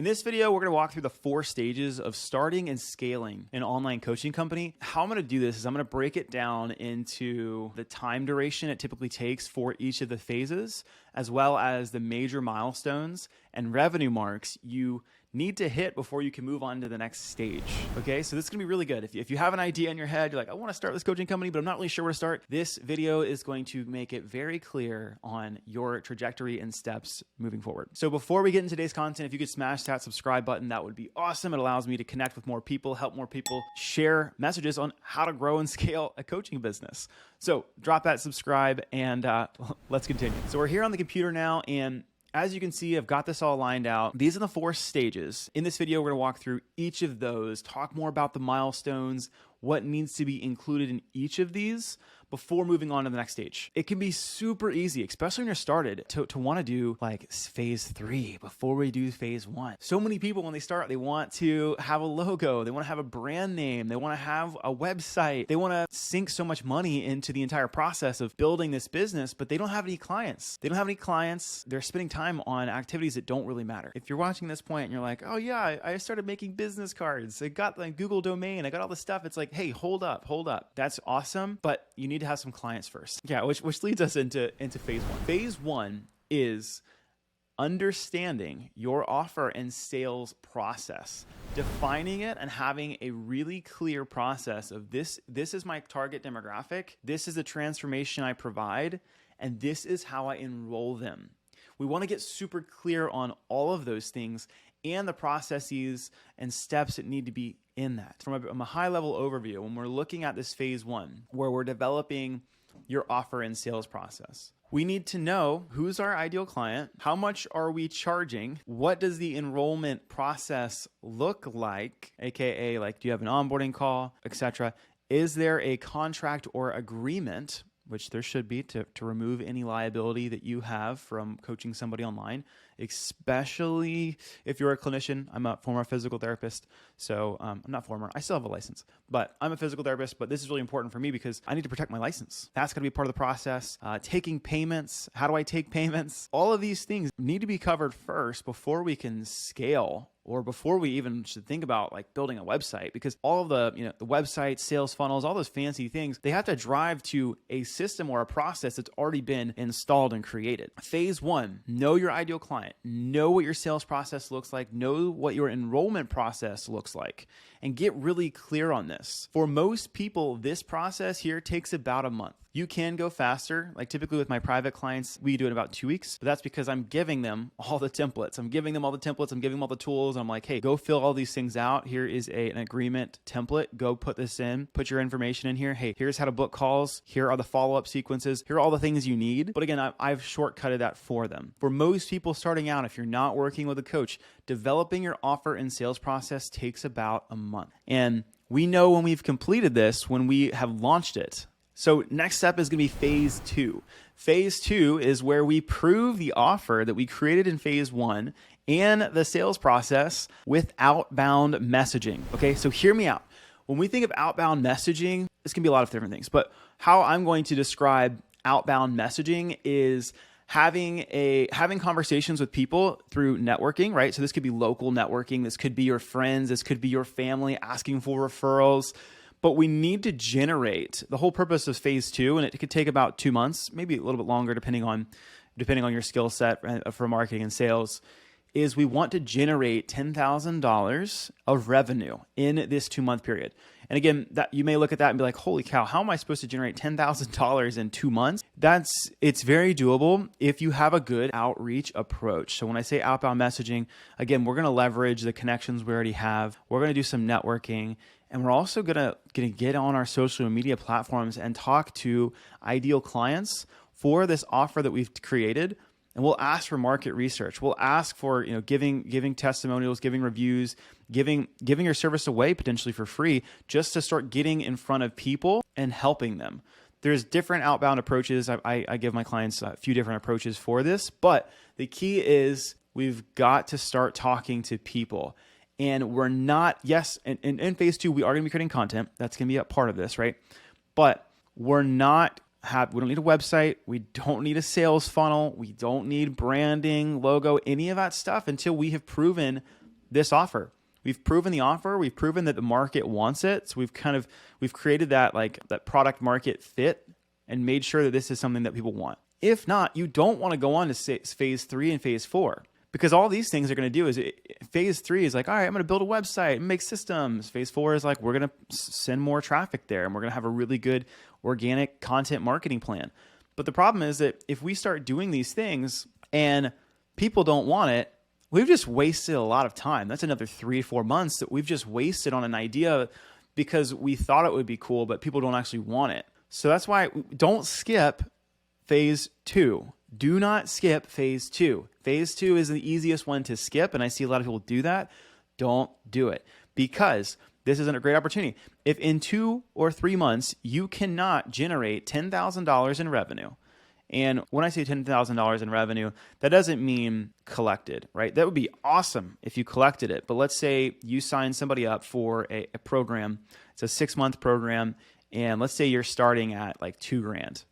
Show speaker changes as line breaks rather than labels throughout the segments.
In this video, we're going to walk through the 4 stages of starting and scaling an online coaching company. How I'm going to do this is I'm going to break it down into the time duration it typically takes for each of the phases, as well as the major milestones and revenue marks you need to hit before you can move on to the next stage. Okay, so this is gonna be really good. If you have an idea in your head, you're like, I wanna start this coaching company, but I'm not really sure where to start. This video is going to make it very clear on your trajectory and steps moving forward. So before we get into today's content, if you could smash that subscribe button, that would be awesome. It allows me to connect with more people, help more people, share messages on how to grow and scale a coaching business. So drop that subscribe and let's continue. So we're here on the computer now, and as you can see, I've got this all lined out. These are the 4 stages. In this video, we're gonna walk through each of those, talk more about the milestones, what needs to be included in each of these before moving on to the next stage. It can be super easy, especially when you're started, to want to do like phase 3 before we do phase 1. So many people, when they start, they want to have a logo, they want to have a brand name, they want to have a website, they want to sink so much money into the entire process of building this business, but they don't have any clients. They don't have any clients. They're spending time on activities that don't really matter. If you're watching this point and you're like, oh yeah, I started making business cards, I got the Google domain, I got all this stuff. It's like, hey, hold up. That's awesome, but you need to have some clients first. Yeah, which leads us into phase 1. Phase 1 is understanding your offer and sales process, defining it and having a really clear process of this is my target demographic, this is the transformation I provide, and this is how I enroll them. We want to get super clear on all of those things and the processes and steps that need to be in that. From a high-level overview, when we're looking at this phase 1, where we're developing your offer and sales process, we need to know who's our ideal client, how much are we charging, what does the enrollment process look like, aka like, do you have an onboarding call, etc. Is there a contract or agreement, which there should be, to remove any liability that you have from coaching somebody online, especially if you're a clinician. I'm a former physical therapist, so I'm not former, I still have a license, but I'm a physical therapist, but this is really important for me because I need to protect my license. That's gonna be part of the process. Taking payments, how do I take payments? All of these things need to be covered first before we can scale, or before we even should think about like building a website, because all of the, the website, sales funnels, all those fancy things, they have to drive to a system or a process that's already been installed and created. Phase 1, know your ideal client, know what your sales process looks like, know what your enrollment process looks like, and get really clear on this. For most people, this process here takes about a month. You can go faster. Like typically with my private clients, we do it in about 2 weeks, but that's because I'm giving them all the templates. I'm giving them all the tools. I'm like, hey, go fill all these things out. Here is an agreement template. Go put this in, put your information in here. Hey, here's how to book calls. Here are the follow-up sequences. Here are all the things you need. But again, I've shortcutted that for them. For most people starting out, if you're not working with a coach, developing your offer and sales process takes about a month. And we know when we've completed this, when we have launched it. So next step is going to be phase 2. Phase 2 is where we prove the offer that we created in phase 1 and the sales process with outbound messaging. Okay, so hear me out. When we think of outbound messaging, this can be a lot of different things, but how I'm going to describe outbound messaging is having conversations with people through networking, right? So this could be local networking, this could be your friends, this could be your family asking for referrals. But we need to generate, the whole purpose of phase 2, and it could take about 2 months, maybe a little bit longer depending on your skill set for marketing and sales, is we want to generate $10,000 of revenue in this 2-month period. And again, that you may look at that and be like, holy cow, how am I supposed to generate $10,000 in 2 months? It's very doable if you have a good outreach approach. So when I say outbound messaging, again, we're going to leverage the connections we already have. We're going to do some networking. And we're also gonna get on our social media platforms and talk to ideal clients for this offer that we've created. And we'll ask for market research. We'll ask for giving testimonials, giving reviews, giving your service away potentially for free, just to start getting in front of people and helping them. There's different outbound approaches. I give my clients a few different approaches for this, but the key is we've got to start talking to people. And we're not, yes, in phase 2, we are going to be creating content. That's going to be a part of this, right? But we don't need a website. We don't need a sales funnel. We don't need branding, logo, any of that stuff until we have proven this offer. We've proven the offer. We've proven that the market wants it. So we've created that product market fit and made sure that this is something that people want. If not, you don't want to go on to phase 3 and phase 4, because all these things are going to do is phase 3 is like, all right, I'm going to build a website and make systems. Phase 4 is like, we're going to send more traffic there and we're going to have a really good organic content marketing plan. But the problem is that if we start doing these things and people don't want it, we've just wasted a lot of time. That's another 3-4 months that we've just wasted on an idea because we thought it would be cool, but people don't actually want it. So that's why don't skip phase 2. Do not skip phase 2. Phase 2 is the easiest one to skip, and I see a lot of people do that. Don't do it, because this isn't a great opportunity. If in 2 or 3 months you cannot generate $10,000 in revenue, and when I say $10,000 in revenue, that doesn't mean collected, right? That would be awesome if you collected it. But let's say you sign somebody up for a program. It's a 6-month program. And let's say you're starting at like $2,000.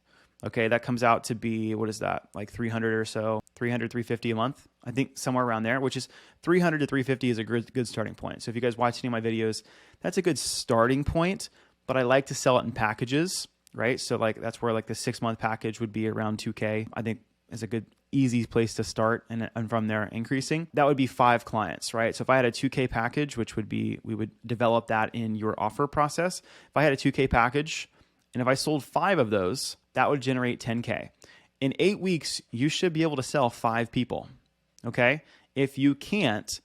Okay, that comes out to be, what is that? Like 300 or so, 300, 350 a month. I think somewhere around there, which is 300 to 350 is a good starting point. So if you guys watch any of my videos, that's a good starting point, but I like to sell it in packages, right? So like that's where like the 6-month package would be around 2K. I think is a good easy place to start, and from there increasing. That would be 5 clients, right? So if I had a 2K package, which would be, we would develop that in your offer process. If I had a 2K package and if I sold 5 of those, that would generate 10K. In 8 weeks, you should be able to sell 5 people, okay? If you can't,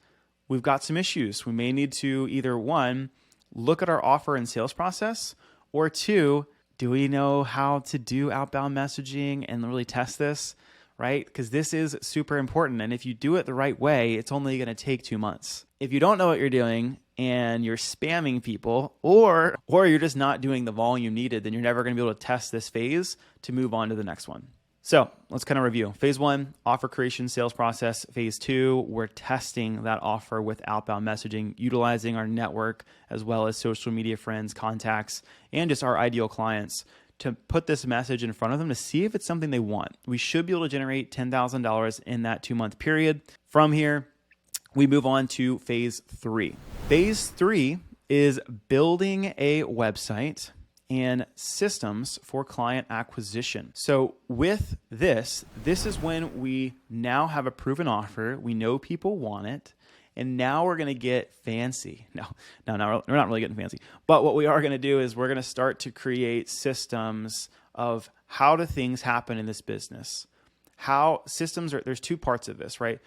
we've got some issues. We may need to either 1, look at our offer and sales process, or 2, do we know how to do outbound messaging and really test this, right? Because this is super important. And if you do it the right way, it's only going to take 2 months. If you don't know what you're doing and you're spamming people, or you're just not doing the volume needed, then you're never going to be able to test this phase to move on to the next one. So let's kind of review. Phase 1, offer creation, sales process. Phase 2, we're testing that offer with outbound messaging, utilizing our network as well as social media friends, contacts, and just our ideal clients to put this message in front of them to see if it's something they want. We should be able to generate $10,000 in that 2-month period. From here, we move on to phase 3. Phase 3 is building a website and systems for client acquisition. So with this is when we now have a proven offer. We know people want it. And now we're going to get fancy. No, we're not really getting fancy. But what we are going to do is we're going to start to create systems of how do things happen in this business. There's 2 parts of this, right?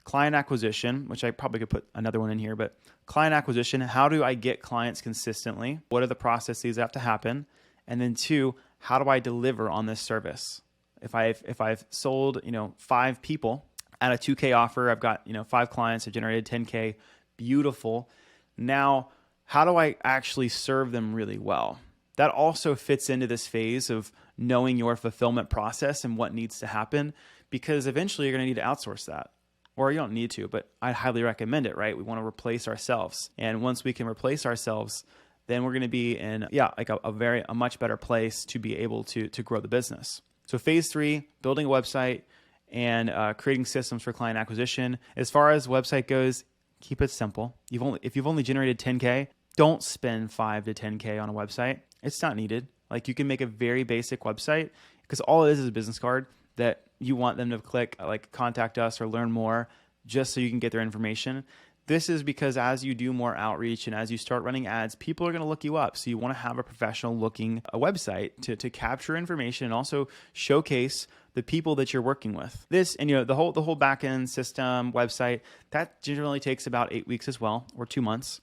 Client acquisition, which I probably could put another one in here, but client acquisition, how do I get clients consistently? What are the processes that have to happen? And then 2, how do I deliver on this service? If I've sold, 5 people at a 2K offer, I've got, 5 clients, I generated 10K, beautiful. Now, how do I actually serve them really well? That also fits into this phase of knowing your fulfillment process and what needs to happen, because eventually you're going to need to outsource that. Or you don't need to, but I highly recommend it, right? We want to replace ourselves. And once we can replace ourselves, then we're going to be in, a much better place to be able to grow the business. So phase 3, building a website and creating systems for client acquisition. As far as website goes, keep it simple. If you've only generated 10K, don't spend 5 to 10K on a website. It's not needed. Like, you can make a very basic website, because all it is a business card that you want them to click, like, contact us or learn more, just so you can get their information. This is because as you do more outreach and as you start running ads, people are going to look you up. So you want to have a professional looking website to capture information and also showcase the people that you're working with. This, and the whole backend system website, that generally takes about 8 weeks as well, or 2 months.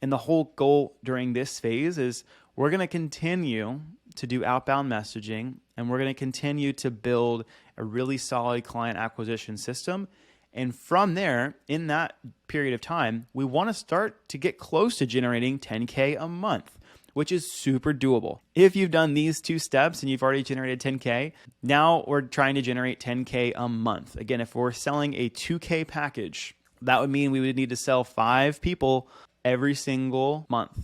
And the whole goal during this phase is we're going to continue to do outbound messaging, and we're going to continue to build a really solid client acquisition system. And from there, in that period of time, we want to start to get close to generating 10K a month, which is super doable. If you've done these 2 steps and you've already generated 10K, now we're trying to generate 10K a month. Again, if we're selling a 2K package, that would mean we would need to sell 5 people every single month.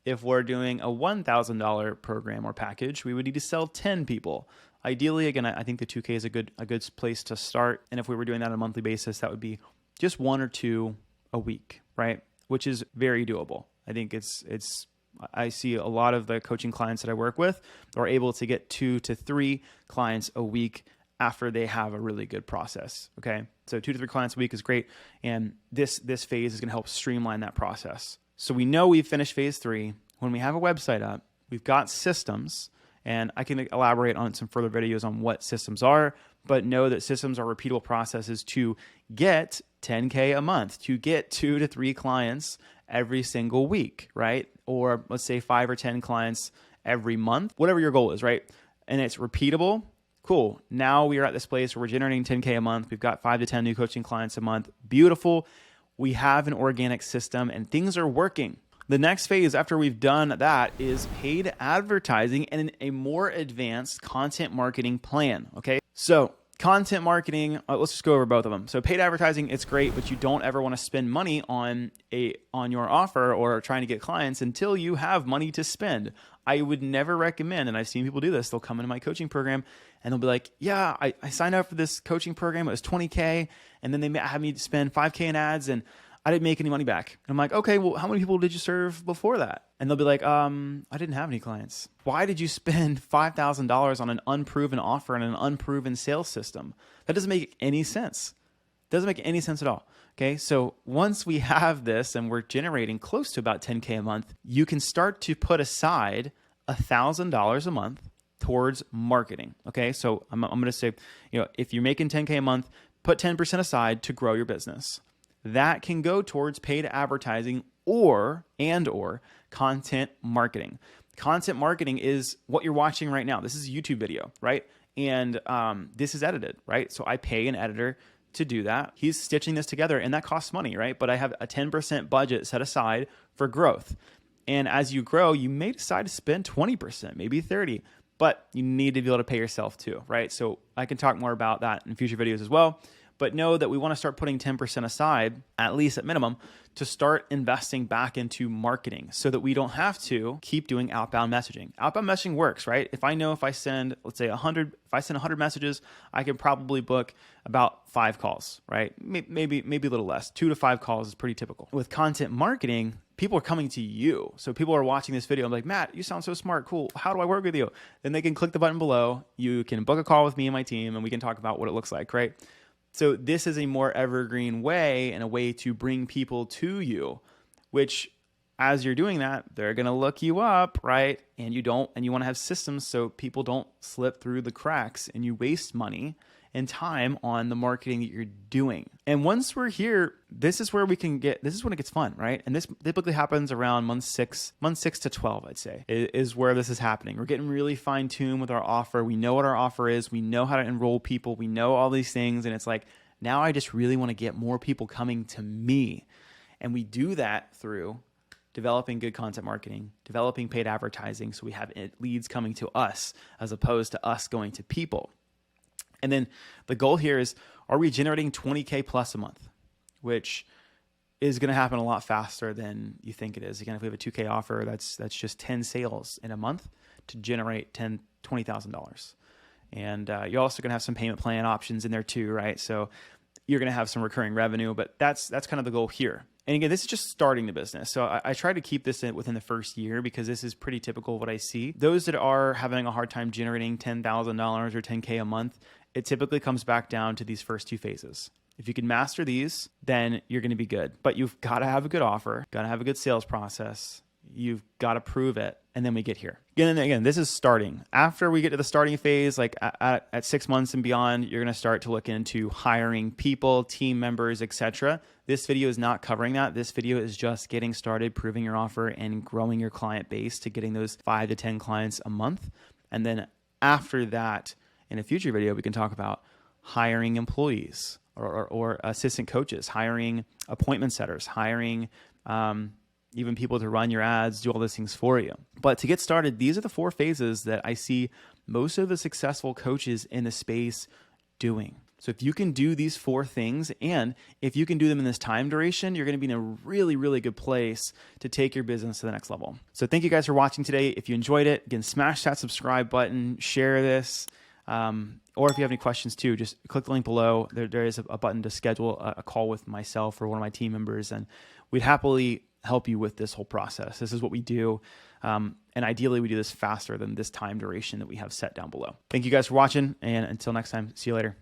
If we're doing a $1,000 program or package, we would need to sell 10 people. Ideally, again, I think the 2K is a good place to start. And if we were doing that on a monthly basis, that would be just 1 or 2 a week, right? Which is very doable. I think I see a lot of the coaching clients that I work with are able to get 2 to 3 clients a week after they have a really good process. Okay. So 2 to 3 clients a week is great. And this phase is going to help streamline that process. So we know we've finished phase 3. When we have a website up, we've got systems, and I can elaborate on some further videos on what systems are, but know that systems are repeatable processes to get 10K a month, to get 2 to 3 clients every single week, right? Or let's say 5 or 10 clients every month, whatever your goal is, right? And it's repeatable. Cool. Now we are at this place where we're generating 10K a month. We've got 5 to 10 new coaching clients a month. Beautiful. We have an organic system and things are working. The next phase after we've done that is paid advertising and a more advanced content marketing plan. Okay. So content marketing, let's just go over both of them. So paid advertising, it's great, but you don't ever want to spend money on your offer or trying to get clients until you have money to spend. I would never recommend, and I've seen people do this, they'll come into my coaching program and they'll be like, yeah, I signed up for this coaching program. It was $20K. And then they have me spend $5K in ads and I didn't make any money back. And I'm like, okay, well, how many people did you serve before that? And they'll be like, I didn't have any clients. Why did you spend $5,000 on an unproven offer and an unproven sales system? That doesn't make any sense. Doesn't make any sense at all. Okay. So once we have this and we're generating close to about 10K a month, you can start to put aside $1,000 a month towards marketing. Okay. So I'm going to say, if you're making 10K a month, put 10% aside to grow your business. That can go towards paid advertising or content marketing. Content marketing is what you're watching right now. This is a YouTube video, right? And this is edited, right? So I pay an editor to do that. He's stitching this together and that costs money, right? But I have a 10% budget set aside for growth. And as you grow, you may decide to spend 20%, maybe 30%, but you need to be able to pay yourself too, right? So I can talk more about that in future videos as well. But know that we want to start putting 10% aside, at least at minimum, to start investing back into marketing so that we don't have to keep doing outbound messaging. Outbound messaging works, right? If I send, let's say 100 messages, I can probably book about 5 calls, right? Maybe a little less. 2 to 5 calls is pretty typical. With content marketing, people are coming to you. So people are watching this video. I'm like, Matt, you sound so smart. Cool. How do I work with you? Then they can click the button below. You can book a call with me and my team, and we can talk about what it looks like, right? So this is a more evergreen way and a way to bring people to you, which as you're doing that, they're going to look you up, right? And you want to have systems so people don't slip through the cracks and you waste money and time on the marketing that you're doing. And once we're here, this is when it gets fun, right? And this typically happens around month 6 to 12, I'd say, is where this is happening. We're getting really fine tuned with our offer. We know what our offer is. We know how to enroll people. We know all these things. And it's like, now I just really want to get more people coming to me. And we do that through developing good content marketing, developing paid advertising. So we have leads coming to us as opposed to us going to people. And then the goal here is, are we generating 20K plus a month, which is going to happen a lot faster than you think it is. Again, if we have a 2K offer, that's just 10 sales in a month to generate $20,000. And you're also going to have some payment plan options in there too, right? So you're going to have some recurring revenue, but that's kind of the goal here. And again, this is just starting the business. So I try to keep this within the first year because this is pretty typical of what I see. Those that are having a hard time generating $10,000 or 10K a month, it typically comes back down to these first 2 phases. If you can master these, then you're going to be good. But you've got to have a good offer, got to have a good sales process. You've got to prove it. And then we get here. Again, this is starting. After we get to the starting phase, like at 6 months and beyond, you're going to start to look into hiring people, team members, etc. This video is not covering that. This video is just getting started, proving your offer and growing your client base to getting those 5 to 10 clients a month. And then after that, in a future video, we can talk about hiring employees or assistant coaches, hiring appointment setters, hiring even people to run your ads, do all those things for you. But to get started, these are the 4 phases that I see most of the successful coaches in the space doing. So if you can do these 4 things, and if you can do them in this time duration, you're going to be in a really, really good place to take your business to the next level. So thank you guys for watching today. If you enjoyed it, again, smash that subscribe button, share this. Or if you have any questions too, just click the link below. There is a button to schedule a call with myself or one of my team members, and we'd happily help you with this whole process. This is what we do. And ideally we do this faster than this time duration that we have set down below. Thank you guys for watching, and until next time, see you later.